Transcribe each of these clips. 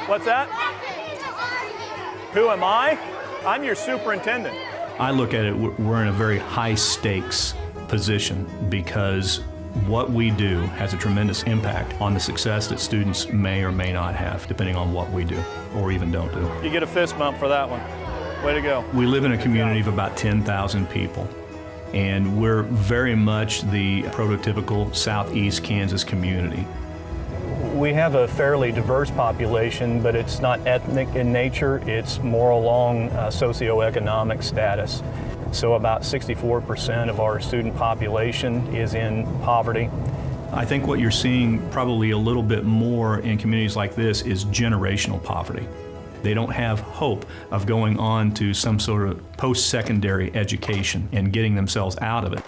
What's that? Who am I? I'm your superintendent. I look at it, we're in a very high stakes position because what we do has a tremendous impact on the success that students may or may not have, depending on what we do or even don't do. You get a fist bump for that one. Way to go. We live in a community of about 10,000 people, and we're very much the prototypical Southeast Kansas community. We have a fairly diverse population, but it's not ethnic in nature. It's more along socioeconomic status. So about 64% of our student population is in poverty. I think what you're seeing probably a little bit more in communities like this is generational poverty. They don't have hope of going on to some sort of post-secondary education and getting themselves out of it.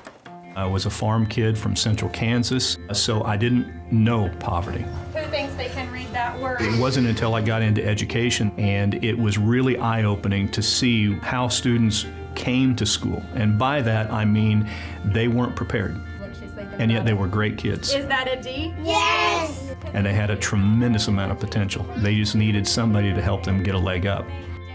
I was a farm kid from central Kansas, so I didn't know poverty. Who thinks they can read that word? It wasn't until I got into education, and it was really eye-opening to see how students came to school. And by that, I mean they weren't prepared, and yet they were great kids. Is that a D? Yes! And they had a tremendous amount of potential. They just needed somebody to help them get a leg up.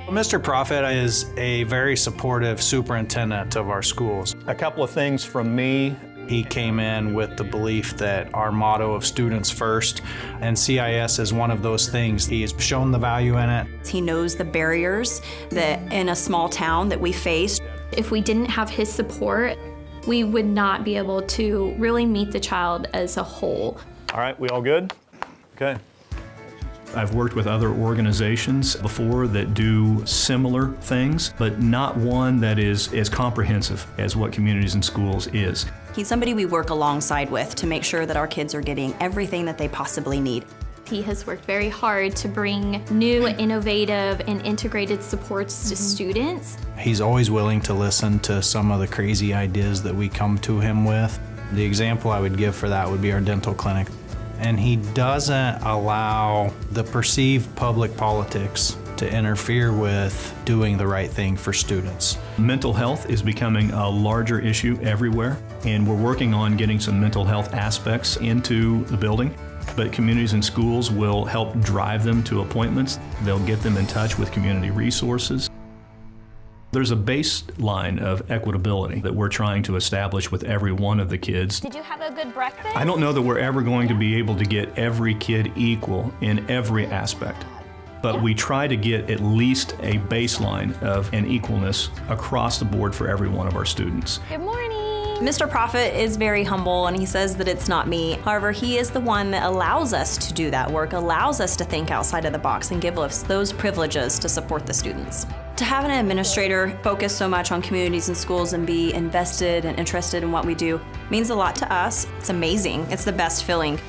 Mr. Proffitt is a very supportive superintendent of our schools. A couple of things from me. He came in with the belief that our motto of students first, and CIS is one of those things. He has shown the value in it. He knows the barriers that in a small town that we face. If we didn't have his support, we would not be able to really meet the child as a whole. All right, we all good? Okay. I've worked with other organizations before that do similar things, but not one that is as comprehensive as what Communities in Schools is. He's somebody we work alongside with to make sure that our kids are getting everything that they possibly need. He has worked very hard to bring new, innovative, and integrated supports to students. He's always willing to listen to some of the crazy ideas that we come to him with. The example I would give for that would be our dental clinic. And he doesn't allow the perceived public politics to interfere with doing the right thing for students. Mental health is becoming a larger issue everywhere, and we're working on getting some mental health aspects into the building. But Communities in Schools will help drive them to appointments. They'll get them in touch with community resources. There's a baseline of equitability that we're trying to establish with every one of the kids. Did you have a good breakfast? I don't know that we're ever going to be able to get every kid equal in every aspect, but we try to get at least a baseline of an equalness across the board for every one of our students. Good morning. Mr. Proffitt is very humble, and he says that it's not me. However, he is the one that allows us to do that work, allows us to think outside of the box and give us those privileges to support the students. To have an administrator focus so much on Communities in Schools and be invested and interested in what we do means a lot to us. It's amazing. It's the best feeling.